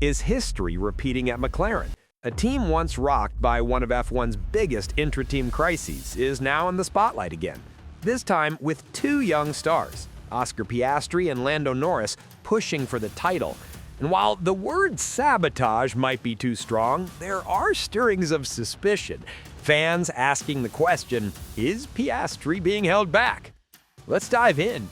Is history repeating at McLaren? A team once rocked by one of F1's biggest intra-team crises is now in the spotlight again. This time with two young stars, Oscar Piastri and Lando Norris, pushing for the title. And while the word sabotage might be too strong, there are stirrings of suspicion. Fans asking the question, is Piastri being held back? Let's dive in.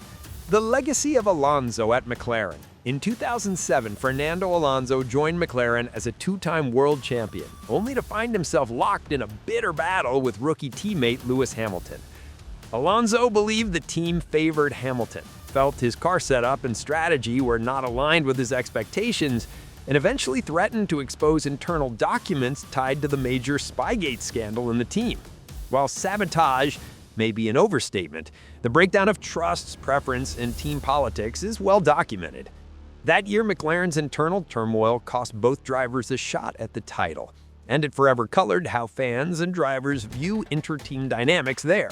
The legacy of Alonso at McLaren. In 2007, Fernando Alonso joined McLaren as a two-time world champion, only to find himself locked in a bitter battle with rookie teammate Lewis Hamilton. Alonso believed the team favored Hamilton, felt his car setup and strategy were not aligned with his expectations, and eventually threatened to expose internal documents tied to the major Spygate scandal in the team. While sabotage may be an overstatement, the breakdown of trusts, preference, and team politics is well documented. That year, McLaren's internal turmoil cost both drivers a shot at the title, and it forever colored how fans and drivers view inter-team dynamics there.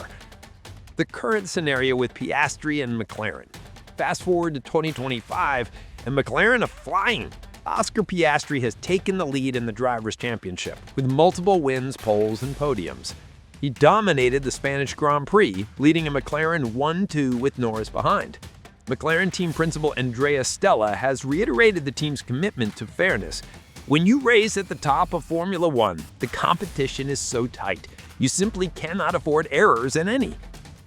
The current scenario with Piastri and McLaren. Fast forward to 2025, and McLaren are flying. Oscar Piastri has taken the lead in the Drivers' Championship, with multiple wins, poles, and podiums. He dominated the Spanish Grand Prix, leading a McLaren 1-2 with Norris behind. McLaren team principal Andrea Stella has reiterated the team's commitment to fairness. When you race at the top of Formula One, the competition is so tight, you simply cannot afford errors in any.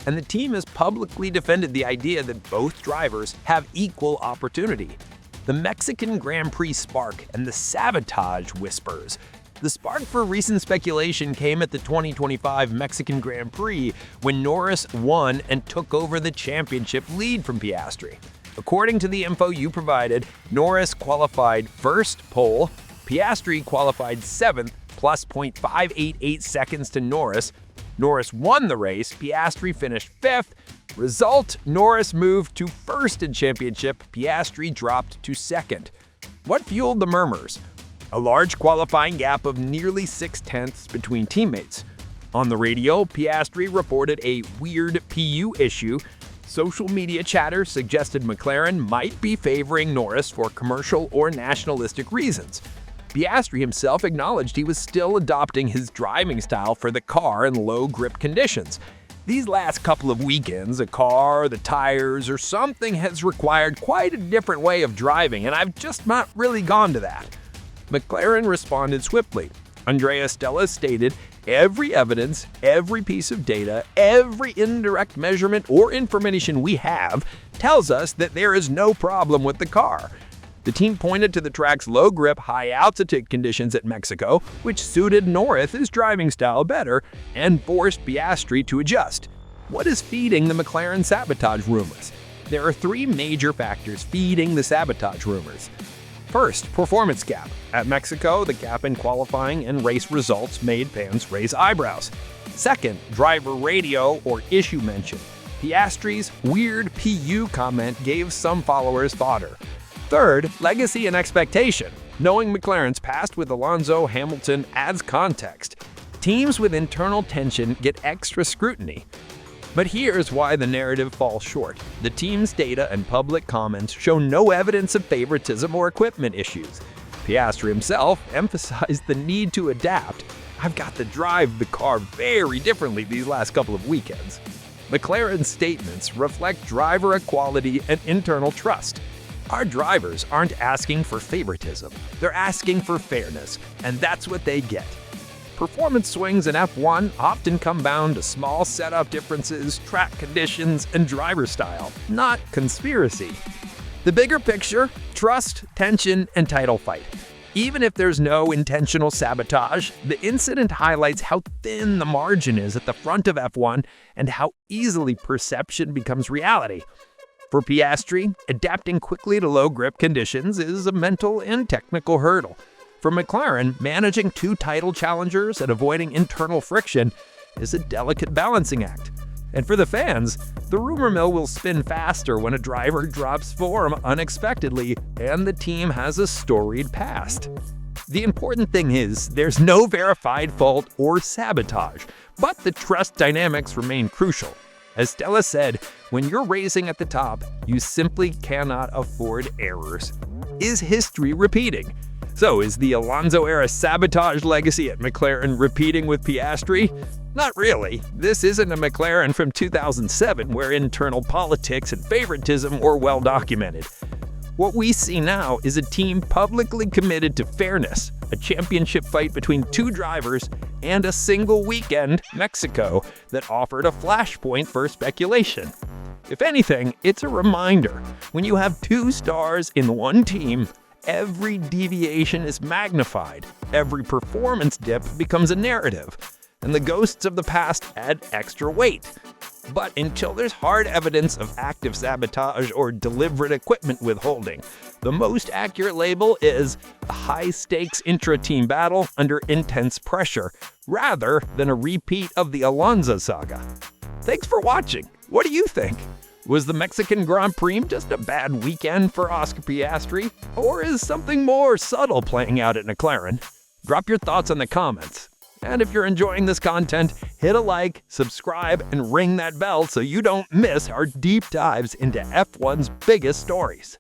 And the team has publicly defended the idea that both drivers have equal opportunity. The Mexican Grand Prix spark and the sabotage whispers. The spark for recent speculation came at the 2025 Mexican Grand Prix when Norris won and took over the championship lead from Piastri. According to the info you provided, Norris qualified first pole, Piastri qualified 7th plus 0.588 seconds to Norris. Norris won the race, Piastri finished 5th. Result, Norris moved to first in championship, Piastri dropped to 2nd. What fueled the murmurs? A large qualifying gap of nearly 0.6 between teammates. On the radio, Piastri reported a weird PU issue. Social media chatter suggested McLaren might be favoring Norris for commercial or nationalistic reasons. Piastri himself acknowledged he was still adopting his driving style for the car in low grip conditions. These last couple of weekends, a car, the tires, or something has required quite a different way of driving, and I've just not really gone to that. McLaren responded swiftly. Andrea Stella stated, every evidence, every piece of data, every indirect measurement or information we have tells us that there is no problem with the car. The team pointed to the track's low-grip, high-altitude conditions at Mexico, which suited Norris's driving style better and forced Piastri to adjust. What is feeding the McLaren sabotage rumors? There are three major factors feeding the sabotage rumors. First, performance gap. At Mexico, the gap in qualifying and race results made fans raise eyebrows. Second, driver radio or issue mention. Piastri's weird PU comment gave some followers fodder. Third, legacy and expectation. Knowing McLaren's past with Alonso, Hamilton adds context. Teams with internal tension get extra scrutiny. But here's why the narrative falls short. The team's data and public comments show no evidence of favoritism or equipment issues. Piastri himself emphasized the need to adapt. I've got to drive the car very differently these last couple of weekends. McLaren's statements reflect driver equality and internal trust. Our drivers aren't asking for favoritism, they're asking for fairness, and that's what they get. Performance swings in F1 often come down to small setup differences, track conditions, and driver style, not conspiracy. The bigger picture, trust, tension, and title fight. Even if there's no intentional sabotage, the incident highlights how thin the margin is at the front of F1 and how easily perception becomes reality. For Piastri, adapting quickly to low-grip conditions is a mental and technical hurdle. For McLaren, managing two title challengers and avoiding internal friction is a delicate balancing act. And for the fans, the rumor mill will spin faster when a driver drops form unexpectedly and the team has a storied past. The important thing is, there's no verified fault or sabotage, but the trust dynamics remain crucial. As Stella said, when you're racing at the top, you simply cannot afford errors. Is history repeating? So is the Alonso-era sabotage legacy at McLaren repeating with Piastri? Not really. This isn't a McLaren from 2007 where internal politics and favoritism were well documented. What we see now is a team publicly committed to fairness, a championship fight between two drivers, and a single weekend, Mexico, that offered a flashpoint for speculation. If anything, it's a reminder. When you have two stars in one team, every deviation is magnified, every performance dip becomes a narrative, and the ghosts of the past add extra weight. But until there's hard evidence of active sabotage or deliberate equipment withholding, the most accurate label is a high-stakes intra-team battle under intense pressure, rather than a repeat of the Alonso saga. Thanks for watching. What do you think? Was the Mexican Grand Prix just a bad weekend for Oscar Piastri? Or is something more subtle playing out at McLaren? Drop your thoughts in the comments. And if you're enjoying this content, hit a like, subscribe, and ring that bell so you don't miss our deep dives into F1's biggest stories.